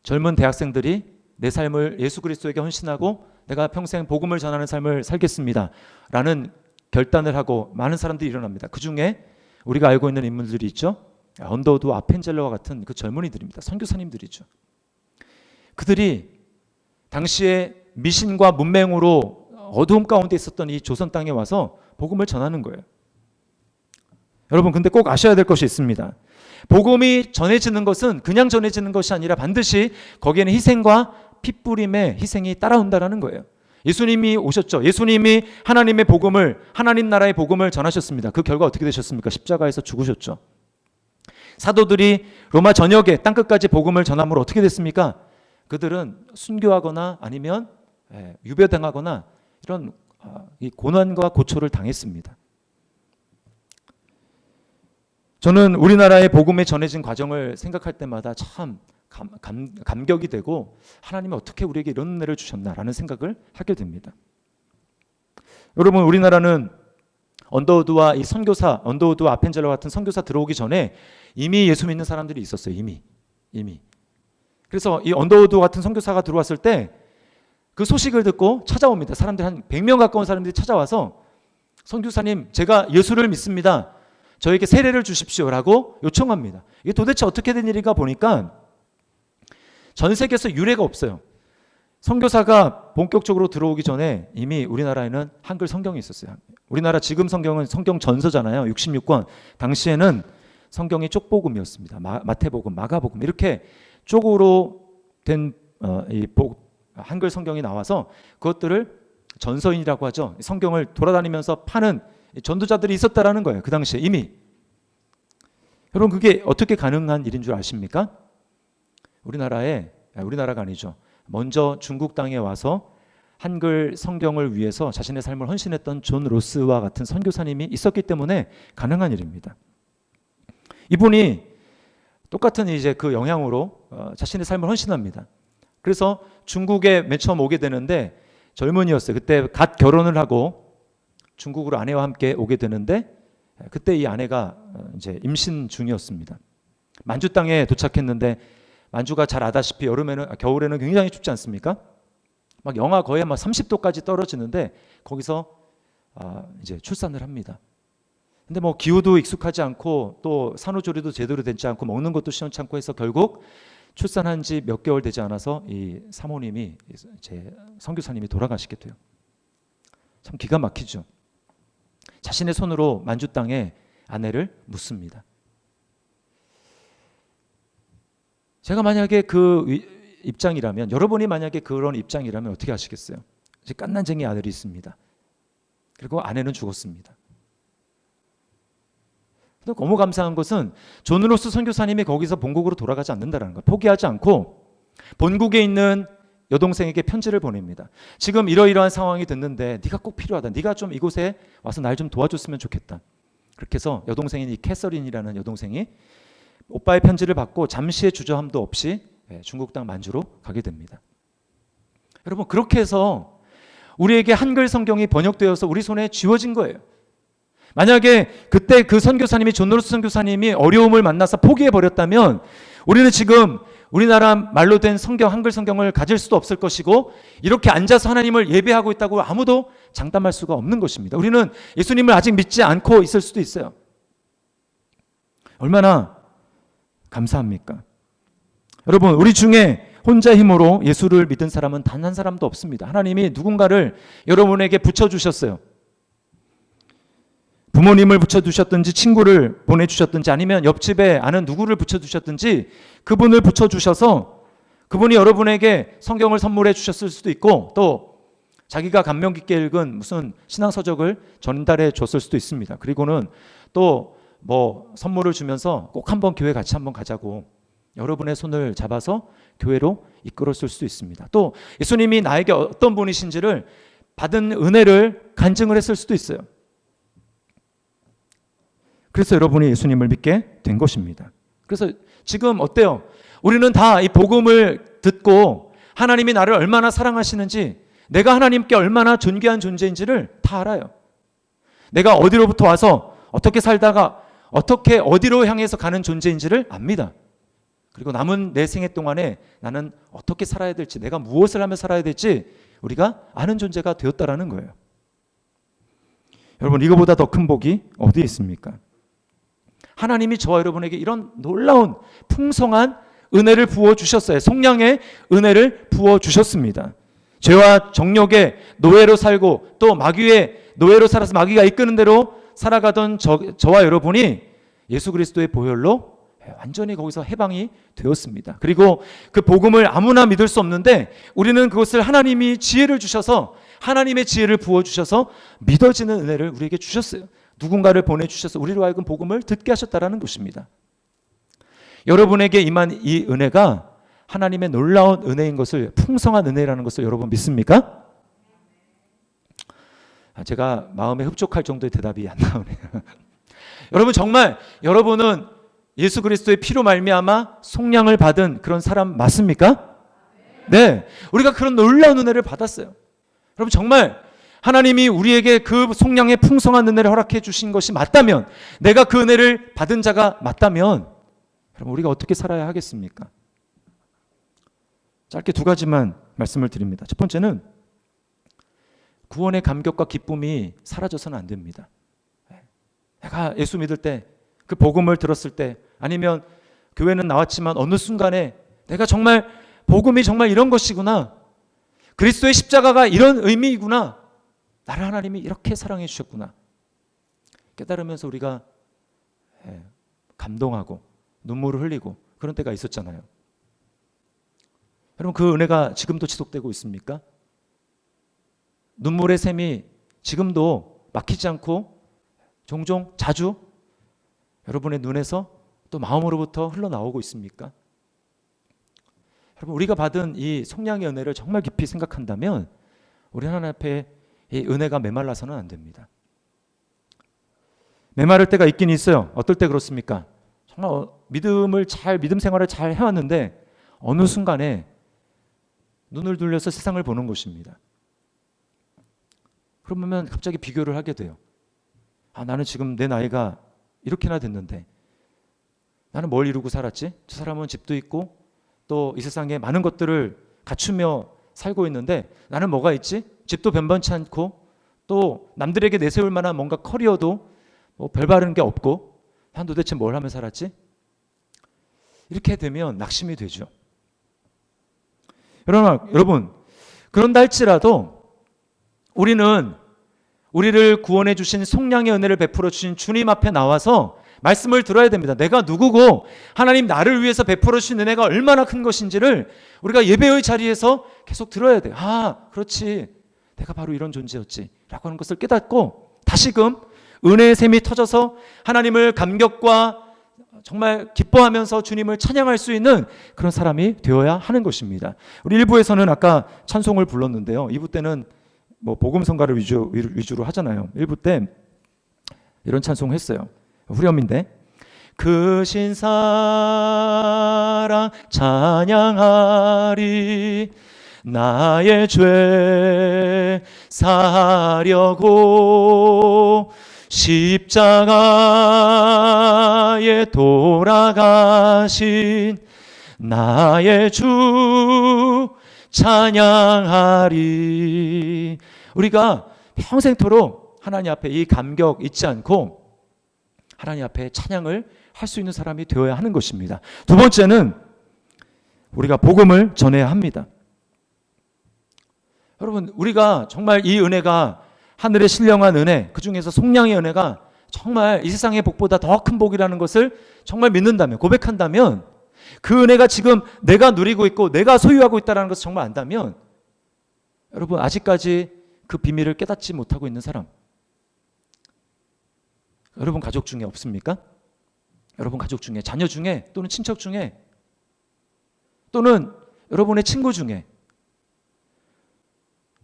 [SPEAKER 2] 젊은 대학생들이 내 삶을 예수 그리스도에게 헌신하고 내가 평생 복음을 전하는 삶을 살겠습니다 라는 결단을 하고 많은 사람들이 일어납니다. 그 중에 우리가 알고 있는 인물들이 있죠. 언더우드 아펜젤러와 같은 그 젊은이들입니다. 선교사님들이죠. 그들이 당시에 미신과 문맹으로 어두움 가운데 있었던 이 조선 땅에 와서 복음을 전하는 거예요. 여러분, 근데 꼭 아셔야 될 것이 있습니다. 복음이 전해지는 것은 그냥 전해지는 것이 아니라 반드시 거기에는 희생과 핏부림의 희생이 따라온다라는 거예요. 예수님이 오셨죠. 예수님이 하나님의 복음을, 하나님 나라의 복음을 전하셨습니다. 그 결과 어떻게 되셨습니까? 십자가에서 죽으셨죠. 사도들이 로마 전역에 땅끝까지 복음을 전함으로 어떻게 됐습니까? 그들은 순교하거나 아니면 유배당하거나 이런 이 고난과 고초를 당했습니다. 저는 우리나라의 복음에 전해진 과정을 생각할 때마다 참 감격이 되고 하나님이 어떻게 우리에게 이런 은혜를 주셨나라는 생각을 하게 됩니다. 여러분, 우리나라는 언더우드와 이 선교사, 언더우드와 아펜젤러 같은 선교사 들어오기 전에 이미 예수 믿는 사람들이 있었어요. 이미. 그래서 이 언더우드 같은 선교사가 들어왔을 때 그 소식을 듣고 찾아옵니다. 사람들 한 100명 가까운 사람들이 찾아와서 선교사님, 제가 예수를 믿습니다. 저에게 세례를 주십시오라고 요청합니다. 이게 도대체 어떻게 된 일인가 보니까 전 세계에서 유례가 없어요. 선교사가 본격적으로 들어오기 전에 이미 우리나라에는 한글 성경이 있었어요. 우리나라 지금 성경은 성경 전서잖아요. 66권. 당시에는 성경이 쪽복음이었습니다. 마태복음, 마가복음 이렇게 쪽으로 된 한글 성경이 나와서 그것들을 전서인이라고 하죠. 성경을 돌아다니면서 파는 전도자들이 있었다라는 거예요. 그 당시에 이미. 여러분, 그게 어떻게 가능한 일인 줄 아십니까? 우리나라가 아니죠. 먼저 중국 땅에 와서 한글 성경을 위해서 자신의 삶을 헌신했던 존 로스와 같은 선교사님이 있었기 때문에 가능한 일입니다. 이분이 똑같은 이제 그 영향으로 자신의 삶을 헌신합니다. 그래서 중국에 맨 처음 오게 되는데 젊은이였어요. 그때 갓 결혼을 하고 중국으로 아내와 함께 오게 되는데 그때 이 아내가 이제 임신 중이었습니다. 만주 땅에 도착했는데 만주가 잘 아다시피 겨울에는 굉장히 춥지 않습니까? 막 영하 거의 막 30도까지 떨어지는데 거기서 이제 출산을 합니다. 근데 뭐 기후도 익숙하지 않고 또 산후조리도 제대로 되지 않고 먹는 것도 시원찮고 해서 결국 출산한 지 몇 개월 되지 않아서 이 사모님이 제 선교사님이 돌아가시게 돼요. 참 기가 막히죠. 자신의 손으로 만주 땅에 아내를 묻습니다. 제가 만약에 그 입장이라면, 여러분이 만약에 그런 입장이라면 어떻게 하시겠어요? 이제 깐난쟁이 아들이 있습니다. 그리고 아내는 죽었습니다. 너무 감사한 것은 존 로스 선교사님이 거기서 본국으로 돌아가지 않는다는 것, 포기하지 않고 본국에 있는 여동생에게 편지를 보냅니다. 지금 이러이러한 상황이 됐는데 네가 꼭 필요하다. 네가 좀 이곳에 와서 날 좀 도와줬으면 좋겠다. 그렇게 해서 여동생인 이 캐서린이라는 여동생이 오빠의 편지를 받고 잠시의 주저함도 없이 중국 땅 만주로 가게 됩니다. 여러분, 그렇게 해서 우리에게 한글 성경이 번역되어서 우리 손에 쥐어진 거예요. 만약에 그때 그 선교사님이 존 로스 선교사님이 어려움을 만나서 포기해 버렸다면 우리는 지금 우리나라 말로 된 성경, 한글 성경을 가질 수도 없을 것이고 이렇게 앉아서 하나님을 예배하고 있다고 아무도 장담할 수가 없는 것입니다. 우리는 예수님을 아직 믿지 않고 있을 수도 있어요. 얼마나 감사합니까? 여러분, 우리 중에 혼자 힘으로 예수를 믿은 사람은 단 한 사람도 없습니다. 하나님이 누군가를 여러분에게 붙여주셨어요. 부모님을 붙여주셨든지 친구를 보내주셨든지 아니면 옆집에 아는 누구를 붙여주셨든지 그분을 붙여주셔서 그분이 여러분에게 성경을 선물해 주셨을 수도 있고 또 자기가 감명 깊게 읽은 무슨 신앙서적을 전달해 줬을 수도 있습니다. 그리고는 또 뭐 선물을 주면서 꼭 한번 교회 같이 한번 가자고 여러분의 손을 잡아서 교회로 이끌었을 수도 있습니다. 또 예수님이 나에게 어떤 분이신지를 받은 은혜를 간증을 했을 수도 있어요. 그래서 여러분이 예수님을 믿게 된 것입니다. 그래서 지금 어때요? 우리는 다 이 복음을 듣고 하나님이 나를 얼마나 사랑하시는지, 내가 하나님께 얼마나 존귀한 존재인지를 다 알아요. 내가 어디로부터 와서 어떻게 살다가 어떻게 어디로 향해서 가는 존재인지를 압니다. 그리고 남은 내 생애 동안에 나는 어떻게 살아야 될지, 내가 무엇을 하며 살아야 될지 우리가 아는 존재가 되었다라는 거예요. 여러분, 이거보다 더 큰 복이 어디에 있습니까? 하나님이 저와 여러분에게 이런 놀라운 풍성한 은혜를 부어 주셨어요. 성령의 은혜를 부어 주셨습니다. 죄와 정욕의 노예로 살고 또 마귀의 노예로 살아서 마귀가 이끄는 대로 살아가던 저와 여러분이 예수 그리스도의 보혈로 완전히 거기서 해방이 되었습니다. 그리고 그 복음을 아무나 믿을 수 없는데 우리는 그것을 하나님이 지혜를 주셔서 하나님의 지혜를 부어주셔서 믿어지는 은혜를 우리에게 주셨어요. 누군가를 보내주셔서 우리로 하여금 복음을 듣게 하셨다라는 것입니다. 여러분에게 임한 이 은혜가 하나님의 놀라운 은혜인 것을, 풍성한 은혜라는 것을 여러분 믿습니까? 제가 마음에 흡족할 정도의 대답이 안 나오네요. 여러분, 정말 여러분은 예수 그리스도의 피로 말미암아 속량을 받은 그런 사람 맞습니까? 네, 우리가 그런 놀라운 은혜를 받았어요. 여러분, 정말 하나님이 우리에게 그 속량의 풍성한 은혜를 허락해 주신 것이 맞다면, 내가 그 은혜를 받은 자가 맞다면 그럼 우리가 어떻게 살아야 하겠습니까? 짧게 두 가지만 말씀을 드립니다. 첫 번째는 구원의 감격과 기쁨이 사라져서는 안 됩니다. 내가 예수 믿을 때, 그 복음을 들었을 때, 아니면 교회는 나왔지만 어느 순간에 내가 정말 복음이 정말 이런 것이구나, 그리스도의 십자가가 이런 의미이구나, 나를 하나님이 이렇게 사랑해 주셨구나 깨달으면서 우리가 감동하고 눈물을 흘리고 그런 때가 있었잖아요. 여러분, 그 은혜가 지금도 지속되고 있습니까? 눈물의 샘이 지금도 막히지 않고 종종 자주 여러분의 눈에서 또 마음으로부터 흘러나오고 있습니까? 여러분, 우리가 받은 이 속량의 은혜를 정말 깊이 생각한다면 우리 하나님 앞에 이 은혜가 메말라서는 안 됩니다. 메마를 때가 있긴 있어요. 어떨 때 그렇습니까? 정말 믿음 생활을 잘 해왔는데 어느 순간에 눈을 돌려서 세상을 보는 것입니다. 그러면 갑자기 비교를 하게 돼요. 나는 지금 내 나이가 이렇게나 됐는데 나는 뭘 이루고 살았지? 저 사람은 집도 있고 또 이 세상에 많은 것들을 갖추며 살고 있는데 나는 뭐가 있지? 집도 변변치 않고 또 남들에게 내세울 만한 뭔가 커리어도 뭐 별바른 게 없고 난 도대체 뭘 하며 살았지? 이렇게 되면 낙심이 되죠. 여러분, 그런다 할지라도 우리는 우리를 구원해 주신 속량의 은혜를 베풀어 주신 주님 앞에 나와서 말씀을 들어야 됩니다. 내가 누구고 하나님 나를 위해서 베풀어 주신 은혜가 얼마나 큰 것인지를 우리가 예배의 자리에서 계속 들어야 돼요. 그렇지, 내가 바로 이런 존재였지 라고 하는 것을 깨닫고 다시금 은혜의 샘이 터져서 하나님을 감격과 정말 기뻐하면서 주님을 찬양할 수 있는 그런 사람이 되어야 하는 것입니다. 우리 1부에서는 아까 찬송을 불렀는데요, 2부 때는 뭐 복음성가를 위주로 하잖아요. 1부 때 이런 찬송을 했어요. 후렴인데, 그 신사랑 찬양하리, 나의 죄 사려고 십자가에 돌아가신 나의 주 찬양하리. 우리가 평생토록 하나님 앞에 이 감격 잊지 않고 하나님 앞에 찬양을 할 수 있는 사람이 되어야 하는 것입니다. 두 번째는 우리가 복음을 전해야 합니다. 여러분, 우리가 정말 이 은혜가 하늘의 신령한 은혜, 그 중에서 속량의 은혜가 정말 이 세상의 복보다 더 큰 복이라는 것을 정말 믿는다면, 고백한다면, 그 은혜가 지금 내가 누리고 있고 내가 소유하고 있다는 것을 정말 안다면, 여러분, 아직까지 그 비밀을 깨닫지 못하고 있는 사람, 여러분 가족 중에 없습니까? 여러분 가족 중에, 자녀 중에, 또는 친척 중에, 또는 여러분의 친구 중에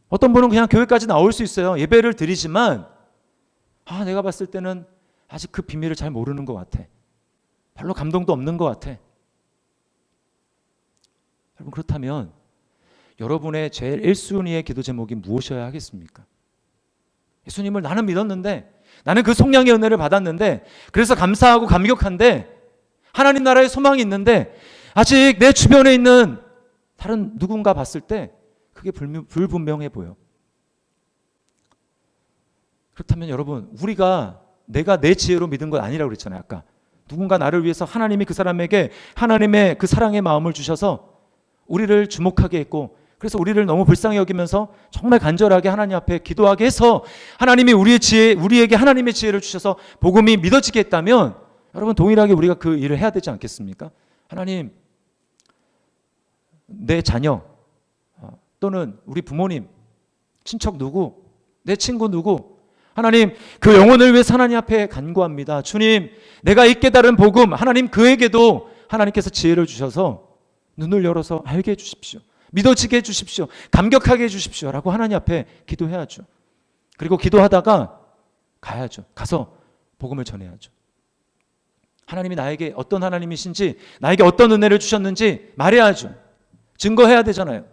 [SPEAKER 2] 어떤 분은 그냥 교회까지 나올 수 있어요. 예배를 드리지만 내가 봤을 때는 아직 그 비밀을 잘 모르는 것 같아. 별로 감동도 없는 것 같아. 여러분, 그렇다면 여러분의 제일 1순위의 기도 제목이 무엇이어야 하겠습니까? 예수님을 나는 믿었는데, 나는 그 속량의 은혜를 받았는데, 그래서 감사하고 감격한데, 하나님 나라의 소망이 있는데 아직 내 주변에 있는 다른 누군가 봤을 때 그게 불분명해 보여. 그렇다면 여러분, 우리가 내가 내 지혜로 믿은 건 아니라고 그랬잖아요. 아까 누군가 나를 위해서 하나님이 그 사람에게 하나님의 그 사랑의 마음을 주셔서 우리를 주목하게 했고, 그래서 우리를 너무 불쌍히 여기면서 정말 간절하게 하나님 앞에 기도하게 해서 하나님이 우리에게 하나님의 지혜를 주셔서 복음이 믿어지게 했다면, 여러분 동일하게 우리가 그 일을 해야 되지 않겠습니까? 하나님, 내 자녀 또는 우리 부모님, 친척 누구, 내 친구 누구, 하나님 그 영혼을 위해서 하나님 앞에 간구합니다. 주님, 내가 이 깨달은 복음, 하나님 그에게도 하나님께서 지혜를 주셔서 눈을 열어서 알게 해주십시오. 믿어지게 해주십시오. 감격하게 해주십시오. 라고 하나님 앞에 기도해야죠. 그리고 기도하다가 가야죠. 가서 복음을 전해야죠. 하나님이 나에게 어떤 하나님이신지, 나에게 어떤 은혜를 주셨는지 말해야죠. 증거해야 되잖아요.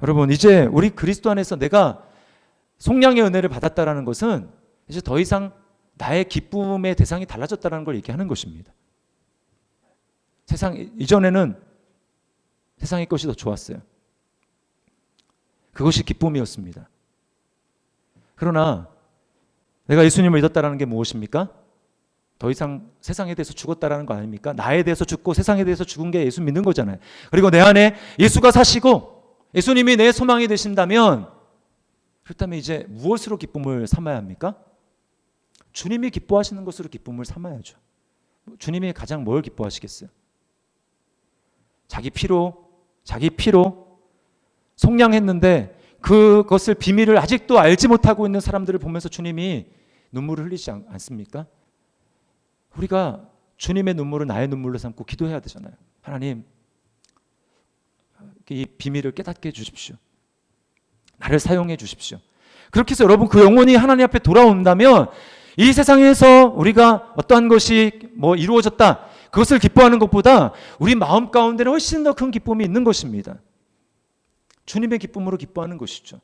[SPEAKER 2] 여러분, 이제 우리 그리스도 안에서 내가 속량의 은혜를 받았다라는 것은 이제 더 이상 나의 기쁨의 대상이 달라졌다는 걸 얘기하는 것입니다. 이전에는 세상의 것이 더 좋았어요. 그것이 기쁨이었습니다. 그러나 내가 예수님을 믿었다라는 게 무엇입니까? 더 이상 세상에 대해서 죽었다라는 거 아닙니까? 나에 대해서 죽고 세상에 대해서 죽은 게 예수 믿는 거잖아요. 그리고 내 안에 예수가 사시고 예수님이 내 소망이 되신다면, 그렇다면 이제 무엇으로 기쁨을 삼아야 합니까? 주님이 기뻐하시는 것으로 기쁨을 삼아야죠. 주님이 가장 뭘 기뻐하시겠어요? 자기 피로 속량했는데 그것을 비밀을 아직도 알지 못하고 있는 사람들을 보면서 주님이 눈물을 흘리지 않습니까? 우리가 주님의 눈물을 나의 눈물로 삼고 기도해야 되잖아요. 하나님, 이 비밀을 깨닫게 해주십시오. 나를 사용해 주십시오. 그렇게 해서 여러분 그 영혼이 하나님 앞에 돌아온다면, 이 세상에서 우리가 어떠한 것이 이루어졌다, 그것을 기뻐하는 것보다 우리 마음 가운데는 훨씬 더 큰 기쁨이 있는 것입니다. 주님의 기쁨으로 기뻐하는 것이죠.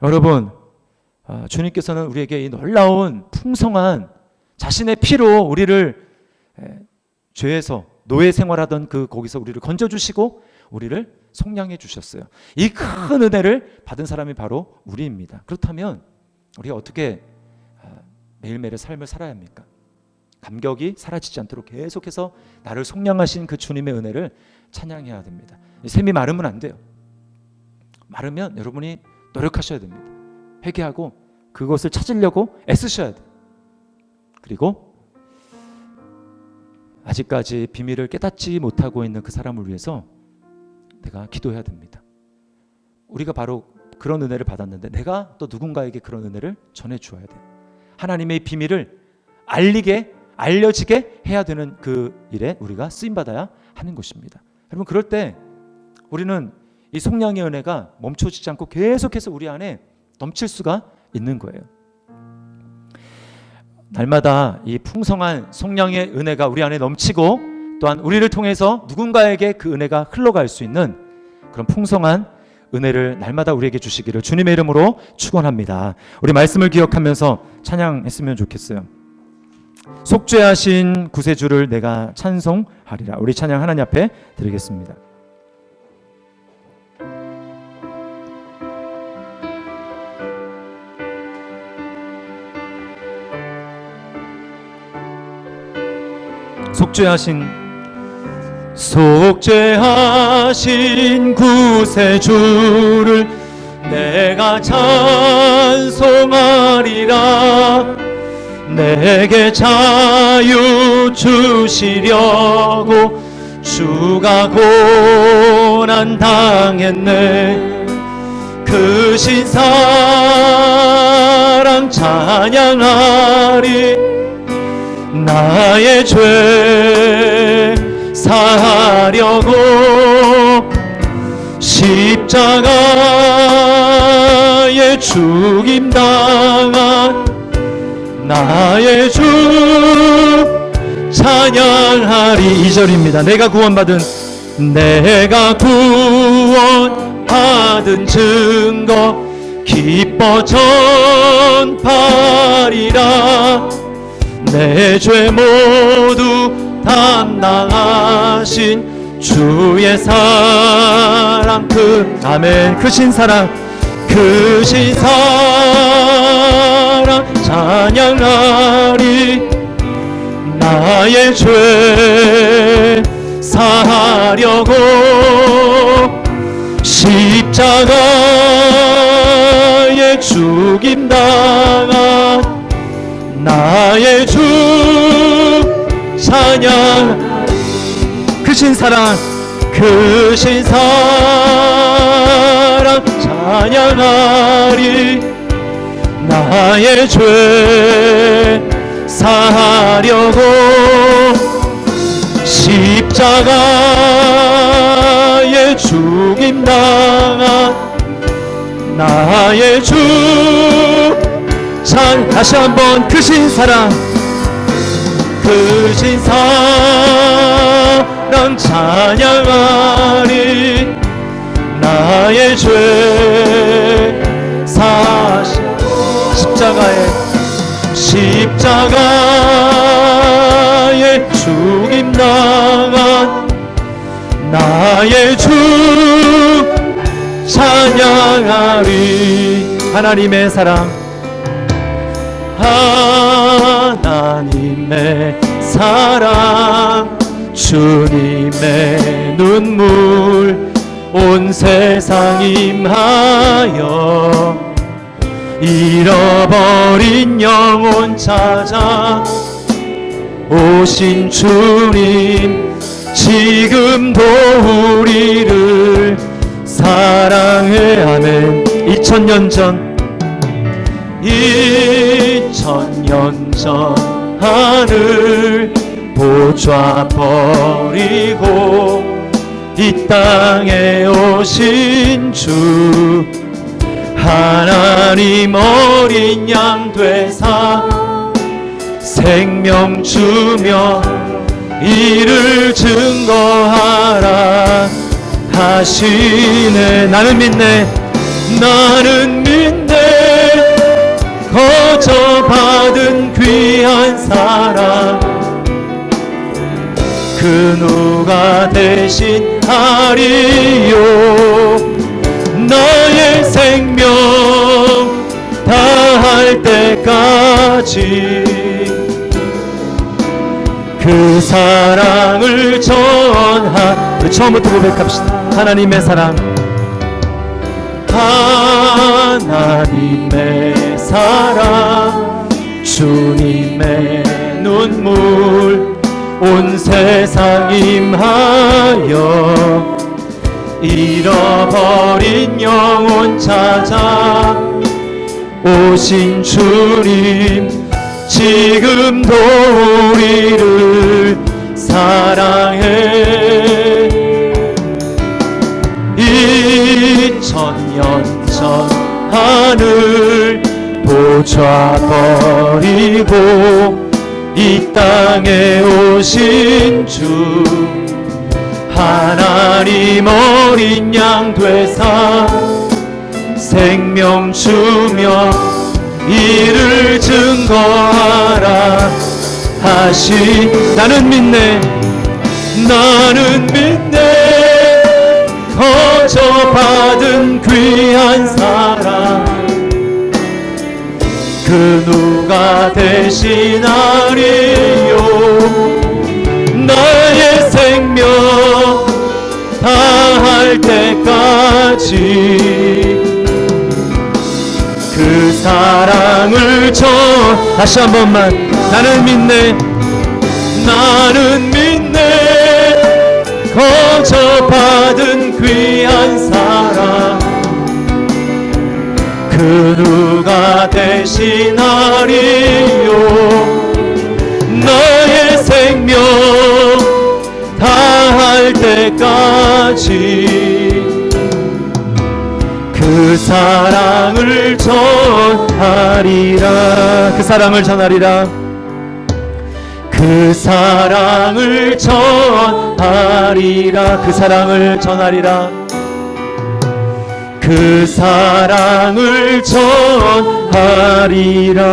[SPEAKER 2] 여러분, 주님께서는 우리에게 이 놀라운 풍성한 자신의 피로 우리를 죄에서 노예 생활하던 거기서 우리를 건져주시고 우리를 속량해 주셨어요. 이 큰 은혜를 받은 사람이 바로 우리입니다. 그렇다면 우리가 어떻게 매일매일의 삶을 살아야 합니까? 감격이 사라지지 않도록 계속해서 나를 속량하신 그 주님의 은혜를 찬양해야 됩니다. 샘이 마르면 안 돼요. 마르면 여러분이 노력하셔야 됩니다. 회개하고 그것을 찾으려고 애쓰셔야 돼요. 그리고 아직까지 비밀을 깨닫지 못하고 있는 그 사람을 위해서 내가 기도해야 됩니다. 우리가 바로 그런 은혜를 받았는데 내가 또 누군가에게 그런 은혜를 전해 주어야 돼요. 하나님의 비밀을 알려지게 해야 되는 그 일에 우리가 쓰임받아야 하는 것입니다. 여러분, 그럴 때 우리는 이 속량의 은혜가 멈춰지지 않고 계속해서 우리 안에 넘칠 수가 있는 거예요. 날마다 이 풍성한 속량의 은혜가 우리 안에 넘치고, 또한 우리를 통해서 누군가에게 그 은혜가 흘러갈 수 있는 그런 풍성한 은혜를 날마다 우리에게 주시기를 주님의 이름으로 축원합니다. 우리 말씀을 기억하면서 찬양했으면 좋겠어요. 속죄하신 구세주를 내가 찬송하리라. 우리 찬양 하나님 앞에 드리겠습니다. 속죄하신 구세주를 내가 찬송하리라. 내게 자유 주시려고 주가 고난 당했네. 그 신사랑 찬양하리. 나의 죄 사하려고 십자가에 죽임당한 나의 주 찬양하리. 2절입니다. 내가 구원받은 증거 기뻐 전파리라. 내 죄 모두 담당하신 주의 사랑, 아멘. 크신 사랑, 그 크신 사랑 찬양하리. 나의 죄 사하려고 십자가에 죽임당한 나의 주 찬양. 크신 사랑 크신 사랑 찬양하리. 나의 죄 사하려고 십자가에 죽임당한 나의 주 다시 한번 크신 사랑 크신 사랑 찬양하리. 나의 죄 사하시고 십자가에 죽임당한 나의 주 찬양하리. 하나님의 사랑 하나님의 사랑 주님의 눈물 온 세상 임하여 잃어버린 영혼 찾아 오신 주님 지금도 우리를 사랑해. 아멘. 2000년 전 2000년 전 하늘 보좌 버리고 이 땅에 오신 주 하나님 어린 양 되사 생명 주며 이를 증거하라 하시네. 나는 믿네 나는 믿네 거저 받은 귀한 사랑 그 누가 대신하리요. 나의 생명 다할 때까지 그 사랑을 우리 처음부터 고백합시다. 하나님의 사랑 하나님의 사랑 주님의 눈물 온 세상 임하여 잃어버린 영혼 찾아 오신 주님 지금도 우리를 사랑해. 2000년 전 하늘 보좌 버리고 이 땅에 오신 주 하나님 어린 양 되사 생명 주며 이를 증거하라 하시. 나는 믿네 나는 믿네 거저 받은 귀한 사랑 그 누가 대신하리요. 나의 생명 다할 때까지 그 사랑을 다시 한 번만. 나는 믿네 나는 믿네 거저 받은 귀한 사랑 그 누가 대신하리요. 나의 생명 다할 때까지 그 사랑을 전하리라. 그 사랑을 전하리라. 그 사랑을 전하리라. 그 사랑을 전하리라. 그 사랑을 전하리라.